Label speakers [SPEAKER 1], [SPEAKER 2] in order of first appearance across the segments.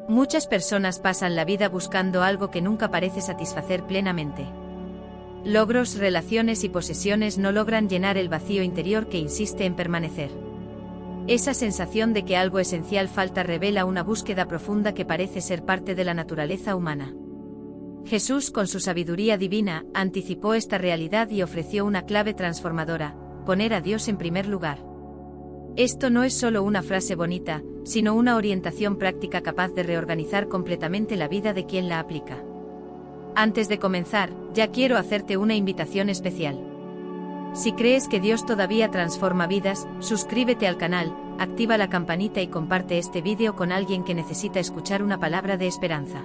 [SPEAKER 1] Muchas personas pasan la vida buscando algo que nunca parece satisfacer plenamente. Logros, relaciones y posesiones no logran llenar el vacío interior que insiste en permanecer. Esa sensación de que algo esencial falta revela una búsqueda profunda que parece ser parte de la naturaleza humana. Jesús, con su sabiduría divina, anticipó esta realidad y ofreció una clave transformadora: poner a Dios en primer lugar. Esto no es solo una frase bonita, sino una orientación práctica capaz de reorganizar completamente la vida de quien la aplica. Antes de comenzar, ya quiero hacerte una invitación especial. Si crees que Dios todavía transforma vidas, suscríbete al canal, activa la campanita y comparte este vídeo con alguien que necesita escuchar una palabra de esperanza.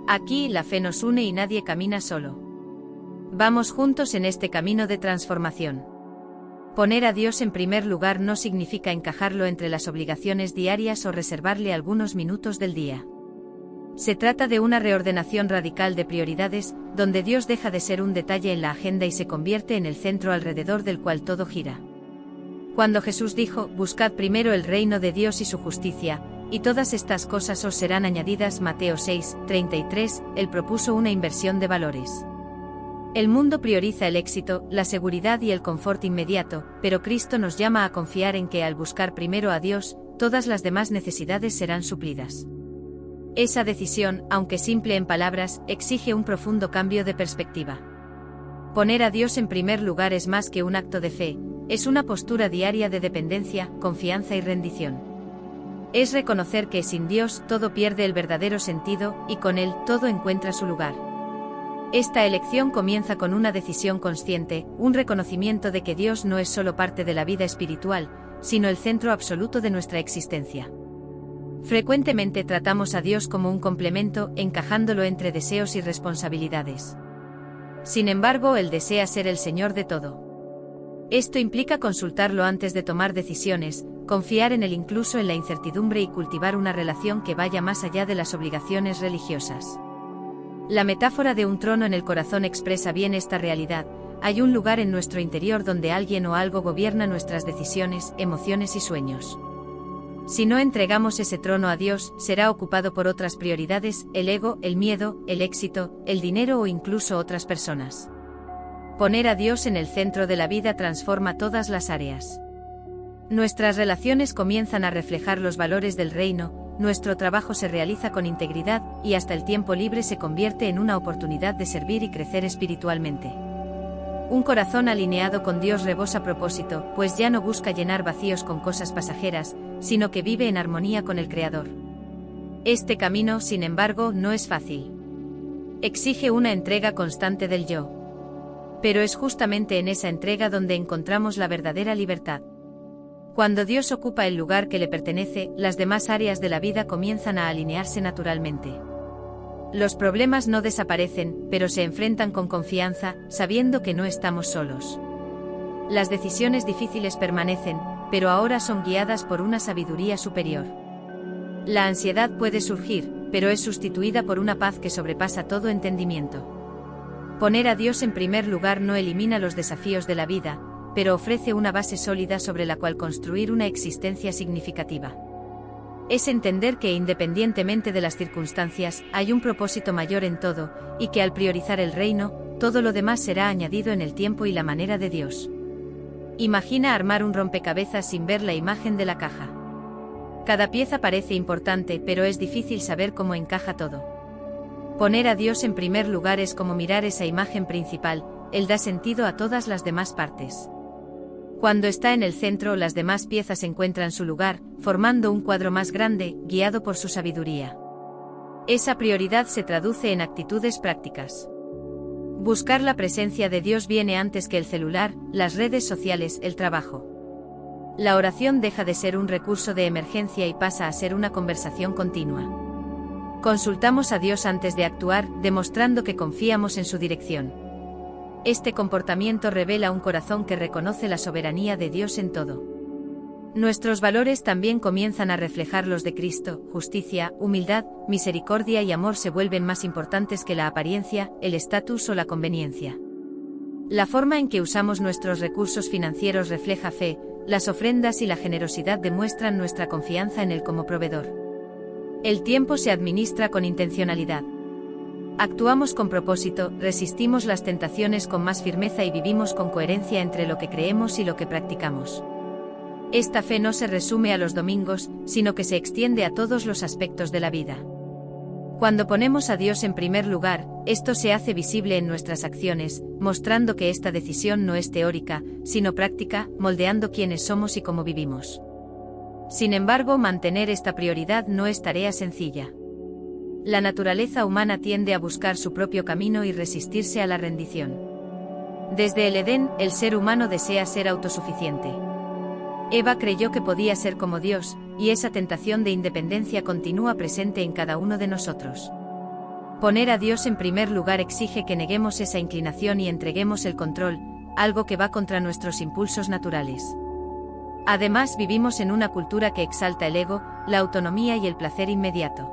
[SPEAKER 1] Aquí la fe nos une y nadie camina solo. Vamos juntos en este camino de transformación. Poner a Dios en primer lugar no significa encajarlo entre las obligaciones diarias o reservarle algunos minutos del día. Se trata de una reordenación radical de prioridades, donde Dios deja de ser un detalle en la agenda y se convierte en el centro alrededor del cual todo gira. Cuando Jesús dijo: «Buscad primero el reino de Dios y su justicia, y todas estas cosas os serán añadidas», Mateo 6:33, él propuso una inversión de valores. El mundo prioriza el éxito, la seguridad y el confort inmediato, pero Cristo nos llama a confiar en que al buscar primero a Dios, todas las demás necesidades serán suplidas. Esa decisión, aunque simple en palabras, exige un profundo cambio de perspectiva. Poner a Dios en primer lugar es más que un acto de fe, es una postura diaria de dependencia, confianza y rendición. Es reconocer que sin Dios todo pierde el verdadero sentido, y con Él todo encuentra su lugar. Esta elección comienza con una decisión consciente, un reconocimiento de que Dios no es solo parte de la vida espiritual, sino el centro absoluto de nuestra existencia. Frecuentemente tratamos a Dios como un complemento, encajándolo entre deseos y responsabilidades. Sin embargo, Él desea ser el Señor de todo. Esto implica consultarlo antes de tomar decisiones, confiar en Él incluso en la incertidumbre y cultivar una relación que vaya más allá de las obligaciones religiosas. La metáfora de un trono en el corazón expresa bien esta realidad. Hay un lugar en nuestro interior donde alguien o algo gobierna nuestras decisiones, emociones y sueños. Si no entregamos ese trono a Dios, será ocupado por otras prioridades: el ego, el miedo, el éxito, el dinero o incluso otras personas. Poner a Dios en el centro de la vida transforma todas las áreas. Nuestras relaciones comienzan a reflejar los valores del reino, nuestro trabajo se realiza con integridad, y hasta el tiempo libre se convierte en una oportunidad de servir y crecer espiritualmente. Un corazón alineado con Dios rebosa propósito, pues ya no busca llenar vacíos con cosas pasajeras, sino que vive en armonía con el Creador. Este camino, sin embargo, no es fácil. Exige una entrega constante del yo. Pero es justamente en esa entrega donde encontramos la verdadera libertad. Cuando Dios ocupa el lugar que le pertenece, las demás áreas de la vida comienzan a alinearse naturalmente. Los problemas no desaparecen, pero se enfrentan con confianza, sabiendo que no estamos solos. Las decisiones difíciles permanecen, pero ahora son guiadas por una sabiduría superior. La ansiedad puede surgir, pero es sustituida por una paz que sobrepasa todo entendimiento. Poner a Dios en primer lugar no elimina los desafíos de la vida, pero ofrece una base sólida sobre la cual construir una existencia significativa. Es entender que independientemente de las circunstancias, hay un propósito mayor en todo, y que al priorizar el reino, todo lo demás será añadido en el tiempo y la manera de Dios. Imagina armar un rompecabezas sin ver la imagen de la caja. Cada pieza parece importante, pero es difícil saber cómo encaja todo. Poner a Dios en primer lugar es como mirar esa imagen principal, Él da sentido a todas las demás partes. Cuando está en el centro, las demás piezas encuentran su lugar, formando un cuadro más grande, guiado por su sabiduría. Esa prioridad se traduce en actitudes prácticas. Buscar la presencia de Dios viene antes que el celular, las redes sociales, el trabajo. La oración deja de ser un recurso de emergencia y pasa a ser una conversación continua. Consultamos a Dios antes de actuar, demostrando que confiamos en su dirección. Este comportamiento revela un corazón que reconoce la soberanía de Dios en todo. Nuestros valores también comienzan a reflejar los de Cristo: justicia, humildad, misericordia y amor se vuelven más importantes que la apariencia, el estatus o la conveniencia. La forma en que usamos nuestros recursos financieros refleja fe, las ofrendas y la generosidad demuestran nuestra confianza en Él como proveedor. El tiempo se administra con intencionalidad. Actuamos con propósito, resistimos las tentaciones con más firmeza y vivimos con coherencia entre lo que creemos y lo que practicamos. Esta fe no se resume a los domingos, sino que se extiende a todos los aspectos de la vida. Cuando ponemos a Dios en primer lugar, esto se hace visible en nuestras acciones, mostrando que esta decisión no es teórica, sino práctica, moldeando quiénes somos y cómo vivimos. Sin embargo, mantener esta prioridad no es tarea sencilla. La naturaleza humana tiende a buscar su propio camino y resistirse a la rendición. Desde el Edén, el ser humano desea ser autosuficiente. Eva creyó que podía ser como Dios, y esa tentación de independencia continúa presente en cada uno de nosotros. Poner a Dios en primer lugar exige que neguemos esa inclinación y entreguemos el control, algo que va contra nuestros impulsos naturales. Además, vivimos en una cultura que exalta el ego, la autonomía y el placer inmediato.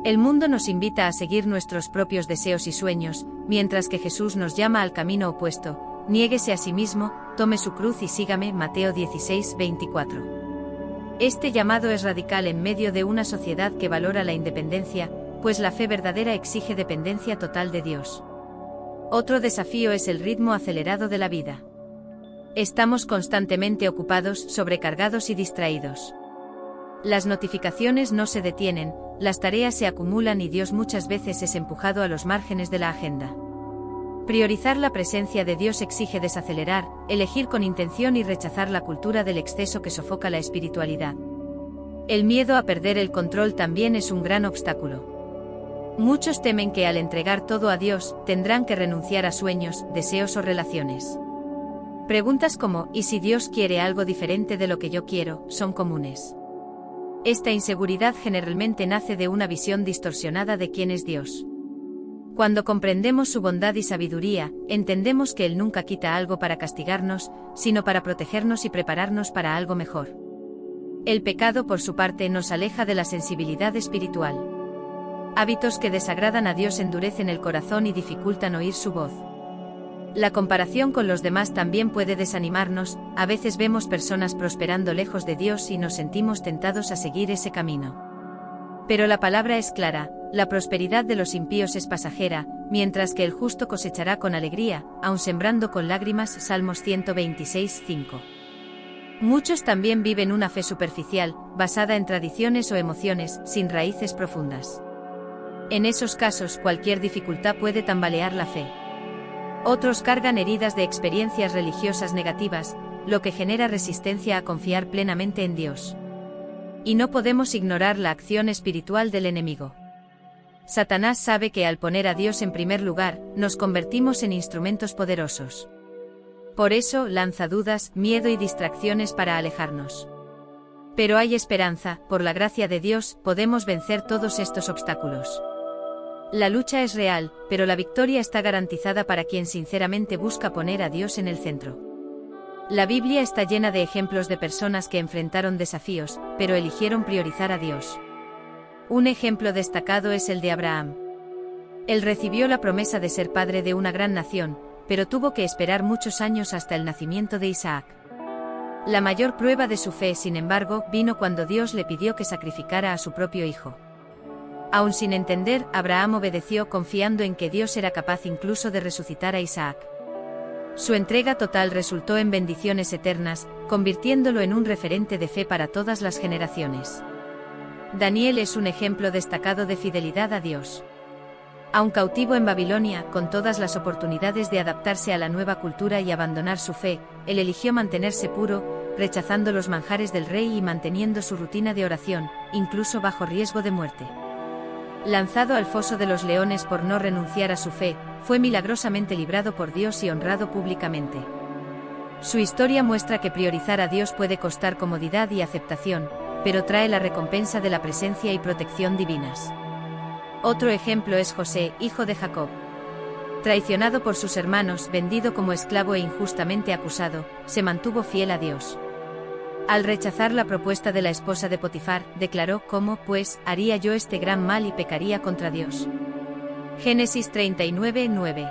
[SPEAKER 1] El mundo nos invita a seguir nuestros propios deseos y sueños, mientras que Jesús nos llama al camino opuesto: niéguese a sí mismo, tome su cruz y sígame. Mateo 16:24. Este llamado es radical en medio de una sociedad que valora la independencia, pues la fe verdadera exige dependencia total de Dios. Otro desafío es el ritmo acelerado de la vida. Estamos constantemente ocupados, sobrecargados y distraídos. Las notificaciones no se detienen, las tareas se acumulan y Dios muchas veces es empujado a los márgenes de la agenda. Priorizar la presencia de Dios exige desacelerar, elegir con intención y rechazar la cultura del exceso que sofoca la espiritualidad. El miedo a perder el control también es un gran obstáculo. Muchos temen que al entregar todo a Dios, tendrán que renunciar a sueños, deseos o relaciones. Preguntas como ¿y si Dios quiere algo diferente de lo que yo quiero?, son comunes. Esta inseguridad generalmente nace de una visión distorsionada de quién es Dios. Cuando comprendemos su bondad y sabiduría, entendemos que Él nunca quita algo para castigarnos, sino para protegernos y prepararnos para algo mejor. El pecado, por su parte, nos aleja de la sensibilidad espiritual. Hábitos que desagradan a Dios endurecen el corazón y dificultan oír su voz. La comparación con los demás también puede desanimarnos, a veces vemos personas prosperando lejos de Dios y nos sentimos tentados a seguir ese camino. Pero la palabra es clara: la prosperidad de los impíos es pasajera, mientras que el justo cosechará con alegría, aun sembrando con lágrimas. Salmos 126:5. Muchos también viven una fe superficial, basada en tradiciones o emociones, sin raíces profundas. En esos casos, cualquier dificultad puede tambalear la fe. Otros cargan heridas de experiencias religiosas negativas, lo que genera resistencia a confiar plenamente en Dios. Y no podemos ignorar la acción espiritual del enemigo. Satanás sabe que al poner a Dios en primer lugar, nos convertimos en instrumentos poderosos. Por eso lanza dudas, miedo y distracciones para alejarnos. Pero hay esperanza: por la gracia de Dios, podemos vencer todos estos obstáculos. La lucha es real, pero la victoria está garantizada para quien sinceramente busca poner a Dios en el centro. La Biblia está llena de ejemplos de personas que enfrentaron desafíos, pero eligieron priorizar a Dios. Un ejemplo destacado es el de Abraham. Él recibió la promesa de ser padre de una gran nación, pero tuvo que esperar muchos años hasta el nacimiento de Isaac. La mayor prueba de su fe, sin embargo, vino cuando Dios le pidió que sacrificara a su propio hijo. Aun sin entender, Abraham obedeció confiando en que Dios era capaz incluso de resucitar a Isaac. Su entrega total resultó en bendiciones eternas, convirtiéndolo en un referente de fe para todas las generaciones. Daniel es un ejemplo destacado de fidelidad a Dios. Aun cautivo en Babilonia, con todas las oportunidades de adaptarse a la nueva cultura y abandonar su fe, él eligió mantenerse puro, rechazando los manjares del rey y manteniendo su rutina de oración, incluso bajo riesgo de muerte. Lanzado al foso de los leones por no renunciar a su fe, fue milagrosamente librado por Dios y honrado públicamente. Su historia muestra que priorizar a Dios puede costar comodidad y aceptación, pero trae la recompensa de la presencia y protección divinas. Otro ejemplo es José, hijo de Jacob. Traicionado por sus hermanos, vendido como esclavo e injustamente acusado, se mantuvo fiel a Dios. Al rechazar la propuesta de la esposa de Potifar, declaró: ¿cómo, pues, haría yo este gran mal y pecaría contra Dios? Génesis 39:9.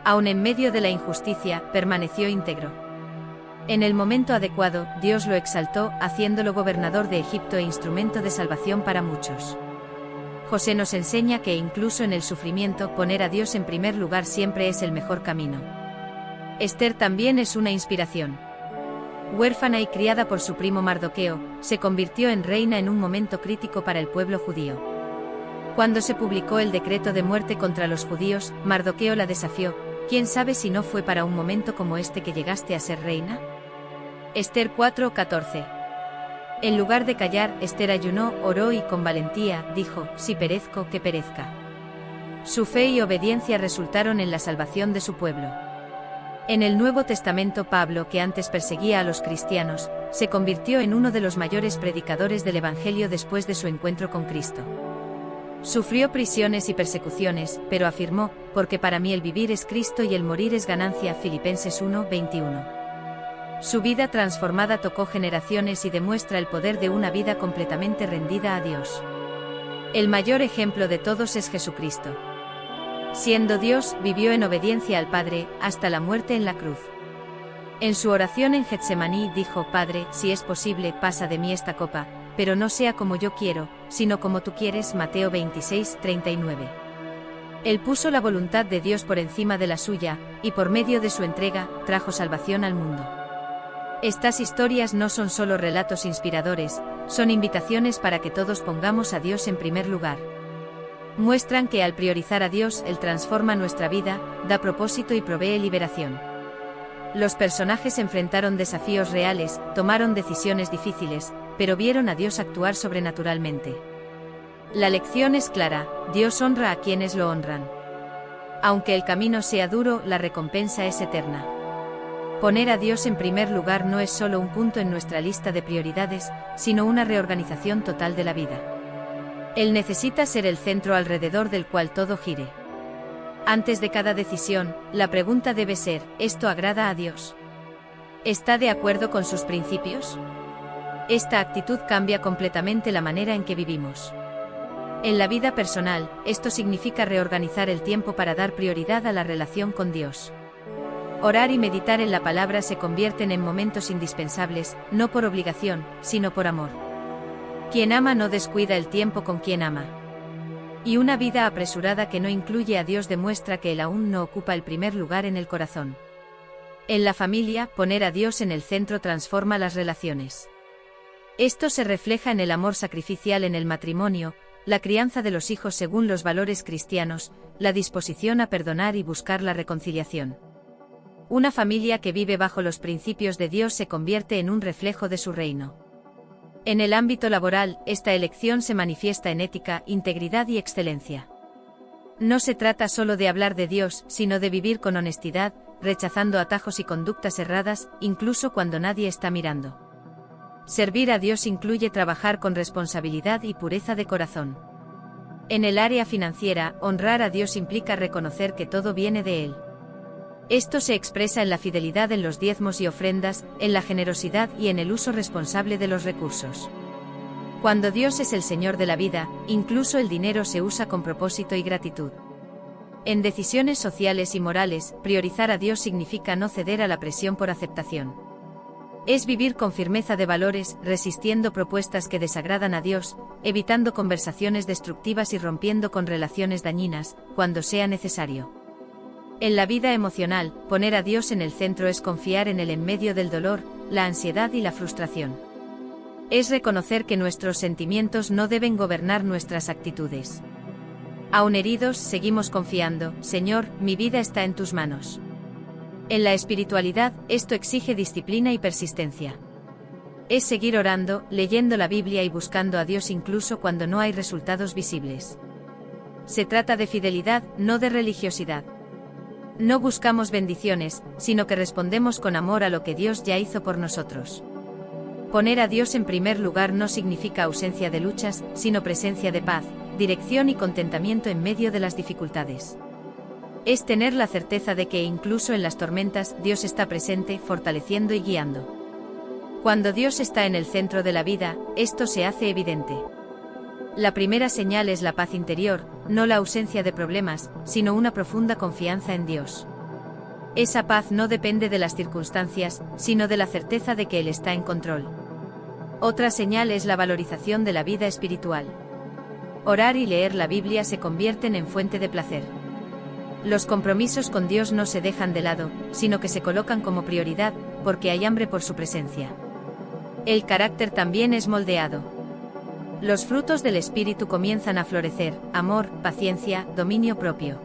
[SPEAKER 1] Aun en medio de la injusticia, permaneció íntegro. En el momento adecuado, Dios lo exaltó, haciéndolo gobernador de Egipto e instrumento de salvación para muchos. José nos enseña que incluso en el sufrimiento, poner a Dios en primer lugar siempre es el mejor camino. Esther también es una inspiración. Huérfana y criada por su primo Mardoqueo, se convirtió en reina en un momento crítico para el pueblo judío. Cuando se publicó el decreto de muerte contra los judíos, Mardoqueo la desafió: ¿quién sabe si no fue para un momento como este que llegaste a ser reina? Esther 4:14. En lugar de callar, Esther ayunó, oró y con valentía dijo: si perezco, que perezca. Su fe y obediencia resultaron en la salvación de su pueblo. En el Nuevo Testamento, Pablo, que antes perseguía a los cristianos, se convirtió en uno de los mayores predicadores del Evangelio después de su encuentro con Cristo. Sufrió prisiones y persecuciones, pero afirmó: porque para mí el vivir es Cristo y el morir es ganancia. Filipenses 1:21. Su vida transformada tocó generaciones y demuestra el poder de una vida completamente rendida a Dios. El mayor ejemplo de todos es Jesucristo. Siendo Dios, vivió en obediencia al Padre, hasta la muerte en la cruz. En su oración en Getsemaní dijo: Padre, si es posible, pasa de mí esta copa, pero no sea como yo quiero, sino como tú quieres. Mateo 26:39. Él puso la voluntad de Dios por encima de la suya, y por medio de su entrega, trajo salvación al mundo. Estas historias no son solo relatos inspiradores, son invitaciones para que todos pongamos a Dios en primer lugar. Muestran que al priorizar a Dios, Él transforma nuestra vida, da propósito y provee liberación. Los personajes enfrentaron desafíos reales, tomaron decisiones difíciles, pero vieron a Dios actuar sobrenaturalmente. La lección es clara: Dios honra a quienes lo honran. Aunque el camino sea duro, la recompensa es eterna. Poner a Dios en primer lugar no es solo un punto en nuestra lista de prioridades, sino una reorganización total de la vida. Él necesita ser el centro alrededor del cual todo gire. Antes de cada decisión, la pregunta debe ser: ¿esto agrada a Dios? ¿Está de acuerdo con sus principios? Esta actitud cambia completamente la manera en que vivimos. En la vida personal, esto significa reorganizar el tiempo para dar prioridad a la relación con Dios. Orar y meditar en la palabra se convierten en momentos indispensables, no por obligación, sino por amor. Quien ama no descuida el tiempo con quien ama. Y una vida apresurada que no incluye a Dios demuestra que Él aún no ocupa el primer lugar en el corazón. En la familia, poner a Dios en el centro transforma las relaciones. Esto se refleja en el amor sacrificial en el matrimonio, la crianza de los hijos según los valores cristianos, la disposición a perdonar y buscar la reconciliación. Una familia que vive bajo los principios de Dios se convierte en un reflejo de su reino. En el ámbito laboral, esta elección se manifiesta en ética, integridad y excelencia. No se trata solo de hablar de Dios, sino de vivir con honestidad, rechazando atajos y conductas erradas, incluso cuando nadie está mirando. Servir a Dios incluye trabajar con responsabilidad y pureza de corazón. En el área financiera, honrar a Dios implica reconocer que todo viene de Él. Esto se expresa en la fidelidad en los diezmos y ofrendas, en la generosidad y en el uso responsable de los recursos. Cuando Dios es el Señor de la vida, incluso el dinero se usa con propósito y gratitud. En decisiones sociales y morales, priorizar a Dios significa no ceder a la presión por aceptación. Es vivir con firmeza de valores, resistiendo propuestas que desagradan a Dios, evitando conversaciones destructivas y rompiendo con relaciones dañinas, cuando sea necesario. En la vida emocional, poner a Dios en el centro es confiar en Él en medio del dolor, la ansiedad y la frustración. Es reconocer que nuestros sentimientos no deben gobernar nuestras actitudes. Aun heridos, seguimos confiando: Señor, mi vida está en tus manos. En la espiritualidad, esto exige disciplina y persistencia. Es seguir orando, leyendo la Biblia y buscando a Dios incluso cuando no hay resultados visibles. Se trata de fidelidad, no de religiosidad. No buscamos bendiciones, sino que respondemos con amor a lo que Dios ya hizo por nosotros. Poner a Dios en primer lugar no significa ausencia de luchas, sino presencia de paz, dirección y contentamiento en medio de las dificultades. Es tener la certeza de que incluso en las tormentas, Dios está presente, fortaleciendo y guiando. Cuando Dios está en el centro de la vida, esto se hace evidente. La primera señal es la paz interior, no la ausencia de problemas, sino una profunda confianza en Dios. Esa paz no depende de las circunstancias, sino de la certeza de que Él está en control. Otra señal es la valorización de la vida espiritual. Orar y leer la Biblia se convierten en fuente de placer. Los compromisos con Dios no se dejan de lado, sino que se colocan como prioridad, porque hay hambre por su presencia. El carácter también es moldeado. Los frutos del Espíritu comienzan a florecer: amor, paciencia, dominio propio.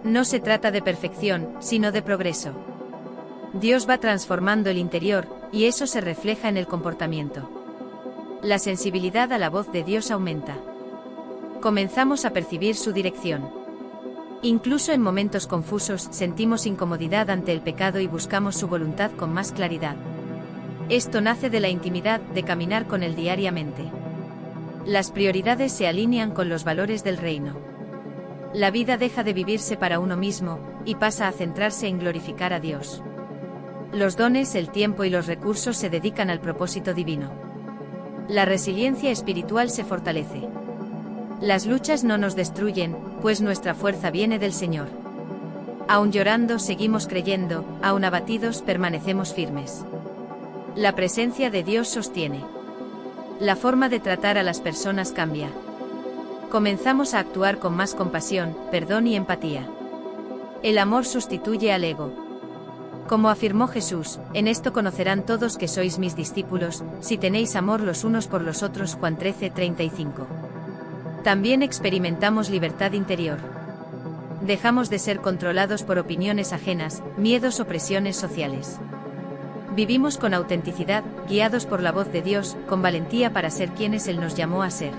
[SPEAKER 1] No se trata de perfección, sino de progreso. Dios va transformando el interior, y eso se refleja en el comportamiento. La sensibilidad a la voz de Dios aumenta. Comenzamos a percibir su dirección. Incluso en momentos confusos sentimos incomodidad ante el pecado y buscamos su voluntad con más claridad. Esto nace de la intimidad, de caminar con Él diariamente. Las prioridades se alinean con los valores del reino. La vida deja de vivirse para uno mismo, y pasa a centrarse en glorificar a Dios. Los dones, el tiempo y los recursos se dedican al propósito divino. La resiliencia espiritual se fortalece. Las luchas no nos destruyen, pues nuestra fuerza viene del Señor. Aun llorando seguimos creyendo, aun abatidos permanecemos firmes. La presencia de Dios sostiene. La forma de tratar a las personas cambia. Comenzamos a actuar con más compasión, perdón y empatía. El amor sustituye al ego. Como afirmó Jesús, en esto conocerán todos que sois mis discípulos, si tenéis amor los unos por los otros. Juan 13:35. También experimentamos libertad interior. Dejamos de ser controlados por opiniones ajenas, miedos o presiones sociales. Vivimos con autenticidad, guiados por la voz de Dios, con valentía para ser quienes Él nos llamó a ser.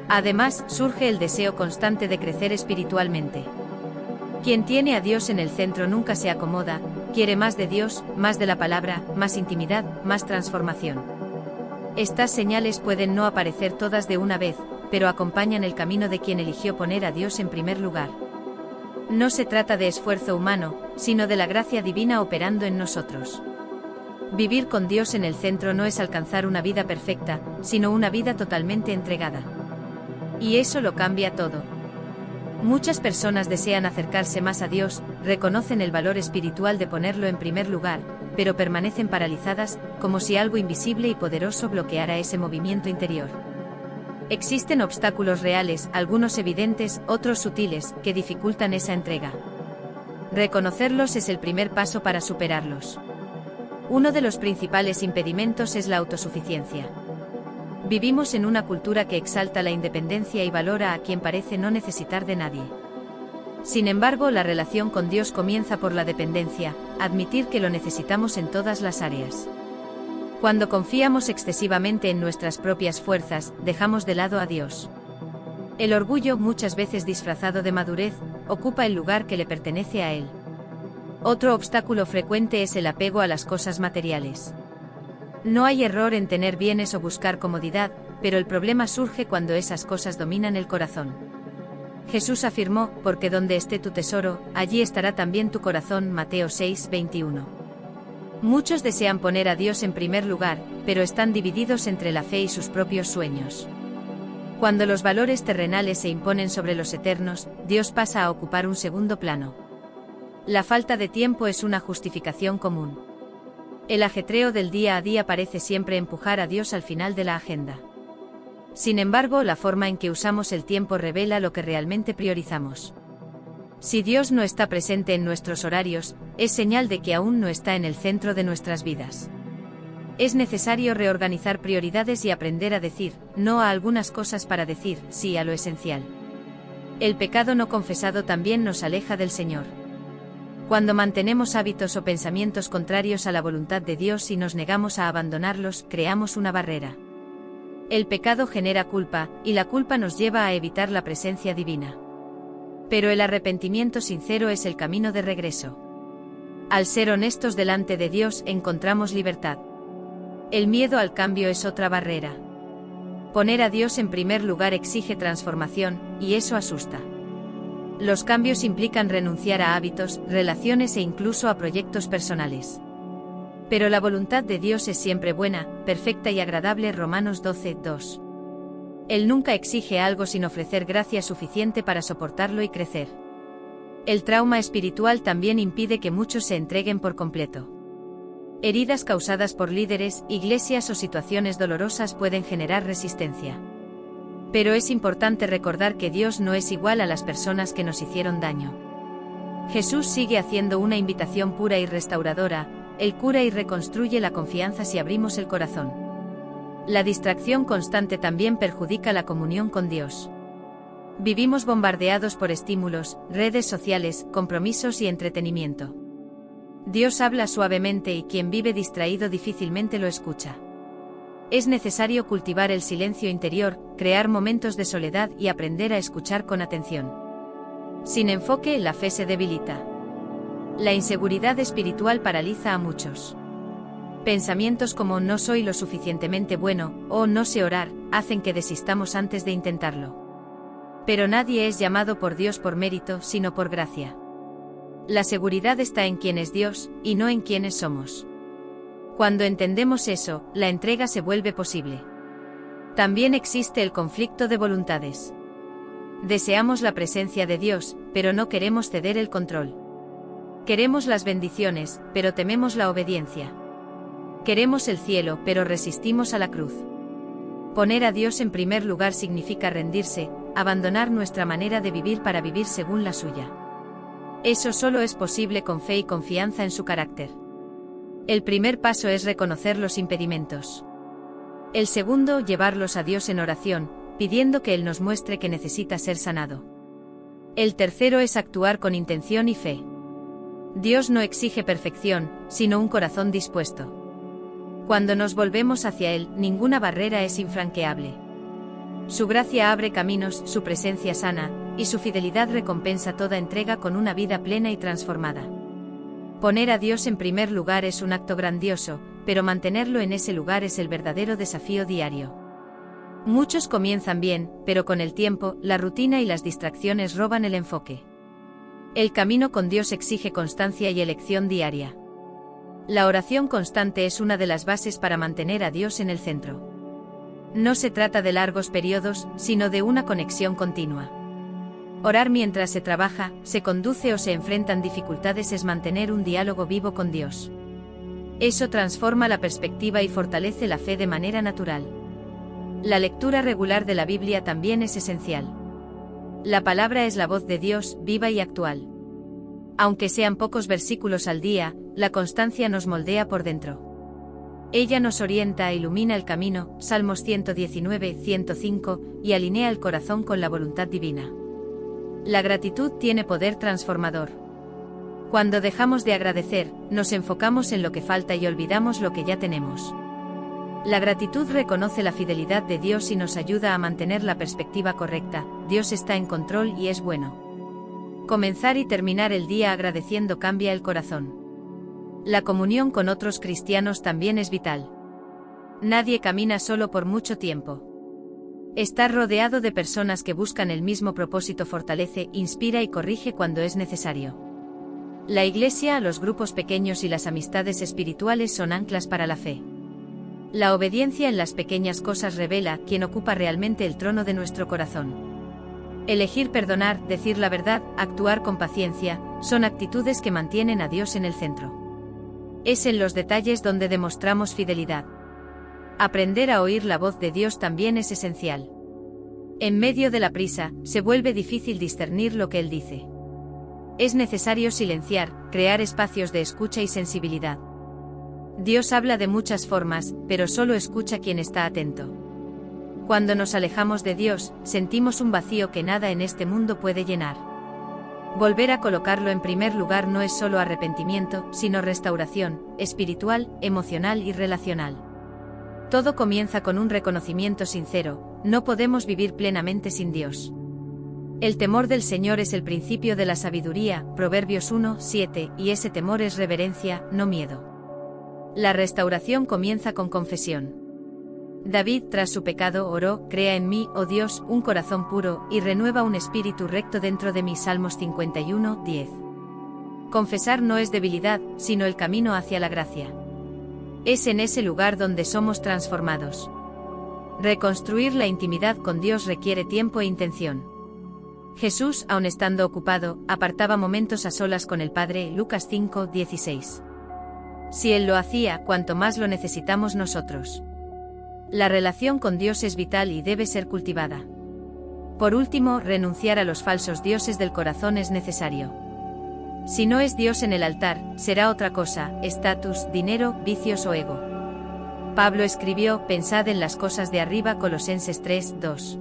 [SPEAKER 1] Además, surge el deseo constante de crecer espiritualmente. Quien tiene a Dios en el centro nunca se acomoda, quiere más de Dios, más de la palabra, más intimidad, más transformación. Estas señales pueden no aparecer todas de una vez, pero acompañan el camino de quien eligió poner a Dios en primer lugar. No se trata de esfuerzo humano, sino de la gracia divina operando en nosotros. Vivir con Dios en el centro no es alcanzar una vida perfecta, sino una vida totalmente entregada. Y eso lo cambia todo. Muchas personas desean acercarse más a Dios, reconocen el valor espiritual de ponerlo en primer lugar, pero permanecen paralizadas, como si algo invisible y poderoso bloqueara ese movimiento interior. Existen obstáculos reales, algunos evidentes, otros sutiles, que dificultan esa entrega. Reconocerlos es el primer paso para superarlos. Uno de los principales impedimentos es la autosuficiencia. Vivimos en una cultura que exalta la independencia y valora a quien parece no necesitar de nadie. Sin embargo, la relación con Dios comienza por la dependencia, admitir que lo necesitamos en todas las áreas. Cuando confiamos excesivamente en nuestras propias fuerzas, dejamos de lado a Dios. El orgullo, muchas veces disfrazado de madurez, ocupa el lugar que le pertenece a Él. Otro obstáculo frecuente es el apego a las cosas materiales. No hay error en tener bienes o buscar comodidad, pero el problema surge cuando esas cosas dominan el corazón. Jesús afirmó, porque donde esté tu tesoro, allí estará también tu corazón. Mateo 6:21. Muchos desean poner a Dios en primer lugar, pero están divididos entre la fe y sus propios sueños. Cuando los valores terrenales se imponen sobre los eternos, Dios pasa a ocupar un segundo plano. La falta de tiempo es una justificación común. El ajetreo del día a día parece siempre empujar a Dios al final de la agenda. Sin embargo, la forma en que usamos el tiempo revela lo que realmente priorizamos. Si Dios no está presente en nuestros horarios, es señal de que aún no está en el centro de nuestras vidas. Es necesario reorganizar prioridades y aprender a decir no a algunas cosas para decir sí a lo esencial. El pecado no confesado también nos aleja del Señor. Cuando mantenemos hábitos o pensamientos contrarios a la voluntad de Dios y nos negamos a abandonarlos, creamos una barrera. El pecado genera culpa, y la culpa nos lleva a evitar la presencia divina. Pero el arrepentimiento sincero es el camino de regreso. Al ser honestos delante de Dios, encontramos libertad. El miedo al cambio es otra barrera. Poner a Dios en primer lugar exige transformación, y eso asusta. Los cambios implican renunciar a hábitos, relaciones e incluso a proyectos personales. Pero la voluntad de Dios es siempre buena, perfecta y agradable. Romanos 12:2. Él nunca exige algo sin ofrecer gracia suficiente para soportarlo y crecer. El trauma espiritual también impide que muchos se entreguen por completo. Heridas causadas por líderes, iglesias o situaciones dolorosas pueden generar resistencia. Pero es importante recordar que Dios no es igual a las personas que nos hicieron daño. Jesús sigue haciendo una invitación pura y restauradora. Él cura y reconstruye la confianza si abrimos el corazón. La distracción constante también perjudica la comunión con Dios. Vivimos bombardeados por estímulos, redes sociales, compromisos y entretenimiento. Dios habla suavemente y quien vive distraído difícilmente lo escucha. Es necesario cultivar el silencio interior, crear momentos de soledad y aprender a escuchar con atención. Sin enfoque, la fe se debilita. La inseguridad espiritual paraliza a muchos. Pensamientos como no soy lo suficientemente bueno o no sé orar hacen que desistamos antes de intentarlo. Pero nadie es llamado por Dios por mérito, sino por gracia. La seguridad está en quién es Dios, y no en quiénes somos. Cuando entendemos eso, la entrega se vuelve posible. También existe el conflicto de voluntades. Deseamos la presencia de Dios, pero no queremos ceder el control. Queremos las bendiciones, pero tememos la obediencia. Queremos el cielo, pero resistimos a la cruz. Poner a Dios en primer lugar significa rendirse, abandonar nuestra manera de vivir para vivir según la suya. Eso solo es posible con fe y confianza en su carácter. El primer paso es reconocer los impedimentos. El segundo, llevarlos a Dios en oración, pidiendo que Él nos muestre que necesita ser sanado. El tercero es actuar con intención y fe. Dios no exige perfección, sino un corazón dispuesto. Cuando nos volvemos hacia Él, ninguna barrera es infranqueable. Su gracia abre caminos, su presencia sana, y su fidelidad recompensa toda entrega con una vida plena y transformada. Poner a Dios en primer lugar es un acto grandioso, pero mantenerlo en ese lugar es el verdadero desafío diario. Muchos comienzan bien, pero con el tiempo, la rutina y las distracciones roban el enfoque. El camino con Dios exige constancia y elección diaria. La oración constante es una de las bases para mantener a Dios en el centro. No se trata de largos periodos, sino de una conexión continua. Orar mientras se trabaja, se conduce o se enfrentan dificultades es mantener un diálogo vivo con Dios. Eso transforma la perspectiva y fortalece la fe de manera natural. La lectura regular de la Biblia también es esencial. La palabra es la voz de Dios, viva y actual. Aunque sean pocos versículos al día, la constancia nos moldea por dentro. Ella nos orienta e ilumina el camino, Salmos 119, 105, y alinea el corazón con la voluntad divina. La gratitud tiene poder transformador. Cuando dejamos de agradecer, nos enfocamos en lo que falta y olvidamos lo que ya tenemos. La gratitud reconoce la fidelidad de Dios y nos ayuda a mantener la perspectiva correcta. Dios está en control y es bueno. Comenzar y terminar el día agradeciendo cambia el corazón. La comunión con otros cristianos también es vital. Nadie camina solo por mucho tiempo. Estar rodeado de personas que buscan el mismo propósito fortalece, inspira y corrige cuando es necesario. La iglesia, los grupos pequeños y las amistades espirituales son anclas para la fe. La obediencia en las pequeñas cosas revela quién ocupa realmente el trono de nuestro corazón. Elegir perdonar, decir la verdad, actuar con paciencia, son actitudes que mantienen a Dios en el centro. Es en los detalles donde demostramos fidelidad. Aprender a oír la voz de Dios también es esencial. En medio de la prisa, se vuelve difícil discernir lo que Él dice. Es necesario silenciar, crear espacios de escucha y sensibilidad. Dios habla de muchas formas, pero solo escucha quien está atento. Cuando nos alejamos de Dios, sentimos un vacío que nada en este mundo puede llenar. Volver a colocarlo en primer lugar no es solo arrepentimiento, sino restauración, espiritual, emocional y relacional. Todo comienza con un reconocimiento sincero, no podemos vivir plenamente sin Dios. El temor del Señor es el principio de la sabiduría, Proverbios 1, 7, y ese temor es reverencia, no miedo. La restauración comienza con confesión. David, tras su pecado, oró: crea en mí, oh Dios, un corazón puro, y renueva un espíritu recto dentro de mí. Salmos 51, 10. Confesar no es debilidad, sino el camino hacia la gracia. Es en ese lugar donde somos transformados. Reconstruir la intimidad con Dios requiere tiempo e intención. Jesús, aun estando ocupado, apartaba momentos a solas con el Padre, Lucas 5:16. Si Él lo hacía, cuanto más lo necesitamos nosotros. La relación con Dios es vital y debe ser cultivada. Por último, renunciar a los falsos dioses del corazón es necesario. Si no es Dios en el altar, será otra cosa, estatus, dinero, vicios o ego. Pablo escribió, pensad en las cosas de arriba, Colosenses 3:2.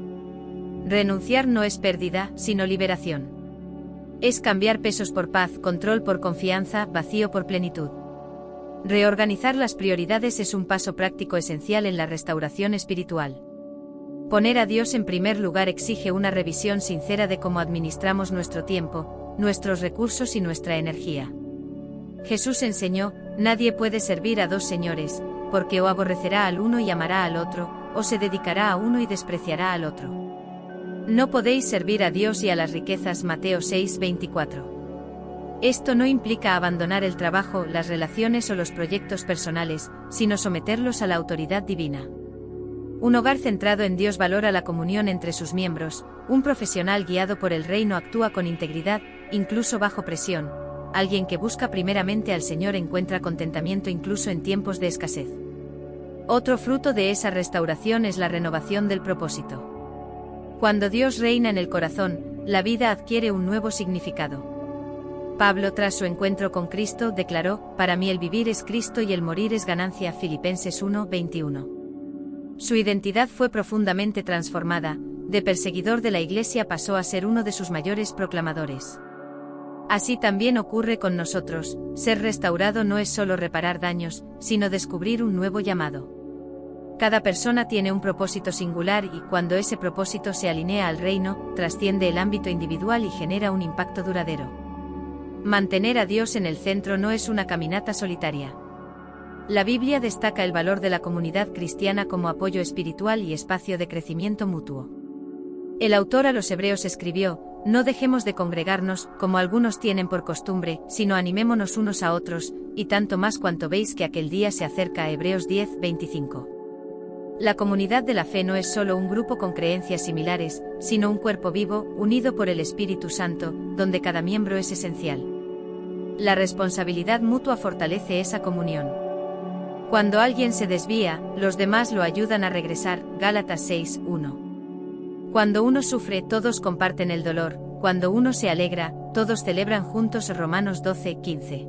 [SPEAKER 1] Renunciar no es pérdida, sino liberación. Es cambiar pesos por paz, control por confianza, vacío por plenitud. Reorganizar las prioridades es un paso práctico esencial en la restauración espiritual. Poner a Dios en primer lugar exige una revisión sincera de cómo administramos nuestro tiempo, nuestros recursos y nuestra energía. Jesús enseñó, nadie puede servir a dos señores, porque o aborrecerá al uno y amará al otro, o se dedicará a uno y despreciará al otro. No podéis servir a Dios y a las riquezas, Mateo 6:24. Esto no implica abandonar el trabajo, las relaciones o los proyectos personales, sino someterlos a la autoridad divina. Un hogar centrado en Dios valora la comunión entre sus miembros, un profesional guiado por el reino actúa con integridad, incluso bajo presión, alguien que busca primeramente al Señor encuentra contentamiento incluso en tiempos de escasez. Otro fruto de esa restauración es la renovación del propósito. Cuando Dios reina en el corazón, la vida adquiere un nuevo significado. Pablo, tras su encuentro con Cristo, declaró, para mí el vivir es Cristo y el morir es ganancia, Filipenses 1:21. Su identidad fue profundamente transformada, de perseguidor de la Iglesia pasó a ser uno de sus mayores proclamadores. Así también ocurre con nosotros, ser restaurado no es solo reparar daños, sino descubrir un nuevo llamado. Cada persona tiene un propósito singular y cuando ese propósito se alinea al reino, trasciende el ámbito individual y genera un impacto duradero. Mantener a Dios en el centro no es una caminata solitaria. La Biblia destaca el valor de la comunidad cristiana como apoyo espiritual y espacio de crecimiento mutuo. El autor a los Hebreos escribió, no dejemos de congregarnos, como algunos tienen por costumbre, sino animémonos unos a otros, y tanto más cuanto veis que aquel día se acerca. Hebreos 10:25. La comunidad de la fe no es solo un grupo con creencias similares, sino un cuerpo vivo, unido por el Espíritu Santo, donde cada miembro es esencial. La responsabilidad mutua fortalece esa comunión. Cuando alguien se desvía, los demás lo ayudan a regresar, Gálatas 6:1. Cuando uno sufre, todos comparten el dolor, cuando uno se alegra, todos celebran juntos, Romanos 12:15.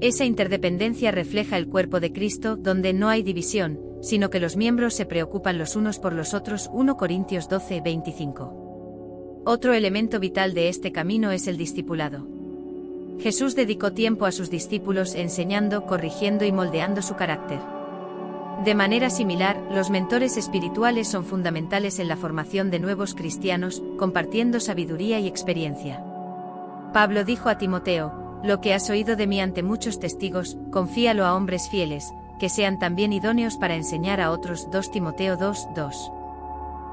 [SPEAKER 1] Esa interdependencia refleja el cuerpo de Cristo, donde no hay división, sino que los miembros se preocupan los unos por los otros, 1 Corintios 12:25. Otro elemento vital de este camino es el discipulado. Jesús dedicó tiempo a sus discípulos enseñando, corrigiendo y moldeando su carácter. De manera similar, los mentores espirituales son fundamentales en la formación de nuevos cristianos, compartiendo sabiduría y experiencia. Pablo dijo a Timoteo, lo que has oído de mí ante muchos testigos, confíalo a hombres fieles, que sean también idóneos para enseñar a otros. 2 Timoteo 2:2.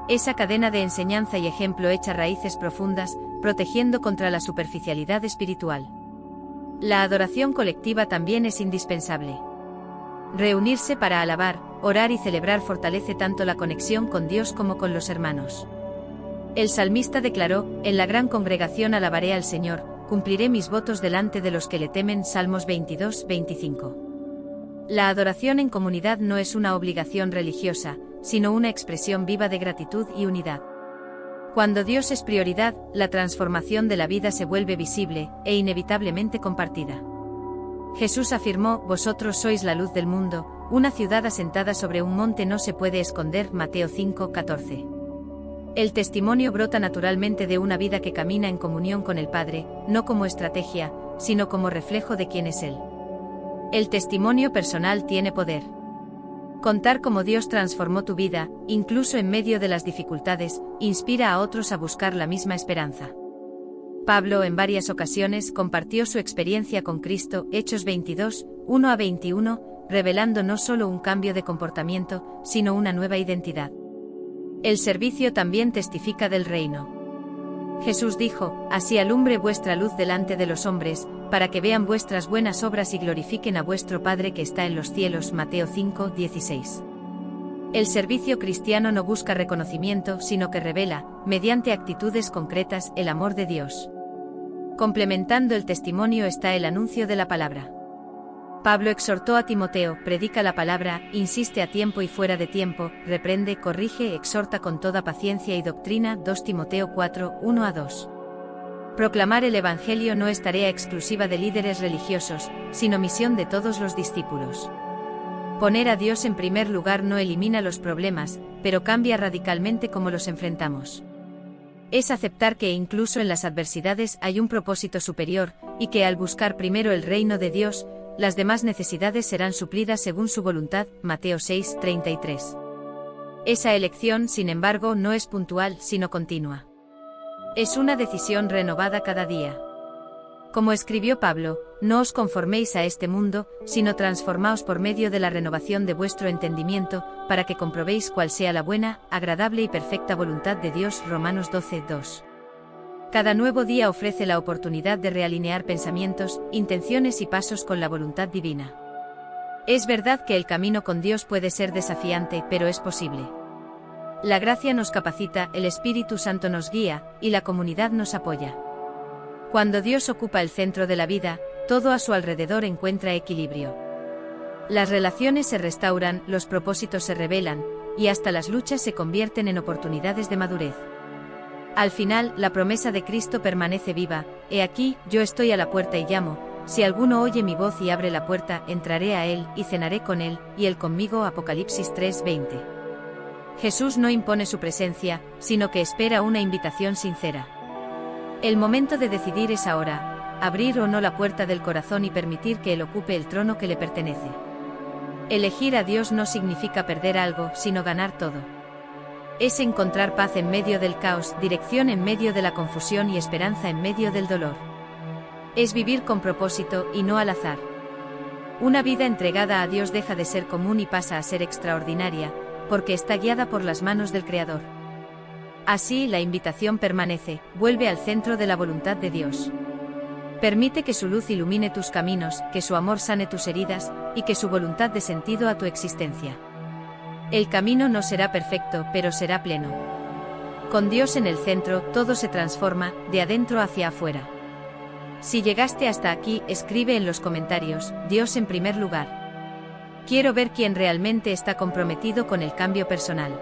[SPEAKER 1] Esa cadena de enseñanza y ejemplo echa raíces profundas, protegiendo contra la superficialidad espiritual. La adoración colectiva también es indispensable. Reunirse para alabar, orar y celebrar fortalece tanto la conexión con Dios como con los hermanos. El salmista declaró, en la gran congregación alabaré al Señor, cumpliré mis votos delante de los que le temen, Salmos 22:25. La adoración en comunidad no es una obligación religiosa, sino una expresión viva de gratitud y unidad. Cuando Dios es prioridad, la transformación de la vida se vuelve visible, e inevitablemente compartida. Jesús afirmó, vosotros sois la luz del mundo, una ciudad asentada sobre un monte no se puede esconder, Mateo 5:14. El testimonio brota naturalmente de una vida que camina en comunión con el Padre, no como estrategia, sino como reflejo de quién es Él. El testimonio personal tiene poder. Contar cómo Dios transformó tu vida, incluso en medio de las dificultades, inspira a otros a buscar la misma esperanza. Pablo en varias ocasiones compartió su experiencia con Cristo, Hechos 22:1-21, revelando no solo un cambio de comportamiento, sino una nueva identidad. El servicio también testifica del reino. Jesús dijo, así alumbre vuestra luz delante de los hombres, para que vean vuestras buenas obras y glorifiquen a vuestro Padre que está en los cielos, Mateo 5:16. El servicio cristiano no busca reconocimiento, sino que revela, mediante actitudes concretas, el amor de Dios. Complementando el testimonio está el anuncio de la palabra. Pablo exhortó a Timoteo: predica la palabra, insiste a tiempo y fuera de tiempo, reprende, corrige, exhorta con toda paciencia y doctrina. 2 Timoteo 4, 1-2. Proclamar el Evangelio no es tarea exclusiva de líderes religiosos, sino misión de todos los discípulos. Poner a Dios en primer lugar no elimina los problemas, pero cambia radicalmente cómo los enfrentamos. Es aceptar que incluso en las adversidades hay un propósito superior, y que al buscar primero el reino de Dios, las demás necesidades serán suplidas según su voluntad. Mateo 6:33. Esa elección, sin embargo, no es puntual, sino continua. Es una decisión renovada cada día. Como escribió Pablo: no os conforméis a este mundo, sino transformaos por medio de la renovación de vuestro entendimiento, para que comprobéis cuál sea la buena, agradable y perfecta voluntad de Dios. Romanos 12:2. Cada nuevo día ofrece la oportunidad de realinear pensamientos, intenciones y pasos con la voluntad divina. Es verdad que el camino con Dios puede ser desafiante, pero es posible. La gracia nos capacita, el Espíritu Santo nos guía, y la comunidad nos apoya. Cuando Dios ocupa el centro de la vida, todo a su alrededor encuentra equilibrio. Las relaciones se restauran, los propósitos se revelan, y hasta las luchas se convierten en oportunidades de madurez. Al final, la promesa de Cristo permanece viva: he aquí, yo estoy a la puerta y llamo, si alguno oye mi voz y abre la puerta, entraré a él, y cenaré con él, y él conmigo. Apocalipsis 3:20. Jesús no impone su presencia, sino que espera una invitación sincera. El momento de decidir es ahora: abrir o no la puerta del corazón y permitir que Él ocupe el trono que le pertenece. Elegir a Dios no significa perder algo, sino ganar todo. Es encontrar paz en medio del caos, dirección en medio de la confusión y esperanza en medio del dolor. Es vivir con propósito, y no al azar. Una vida entregada a Dios deja de ser común y pasa a ser extraordinaria, porque está guiada por las manos del Creador. Así, la invitación permanece: vuelve al centro de la voluntad de Dios. Permite que su luz ilumine tus caminos, que su amor sane tus heridas, y que su voluntad dé sentido a tu existencia. El camino no será perfecto, pero será pleno. Con Dios en el centro, todo se transforma, de adentro hacia afuera. Si llegaste hasta aquí, escribe en los comentarios: Dios en primer lugar. Quiero ver quién realmente está comprometido con el cambio personal.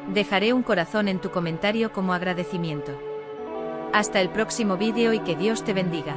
[SPEAKER 1] Dejaré un corazón en tu comentario como agradecimiento. Hasta el próximo vídeo y que Dios te bendiga.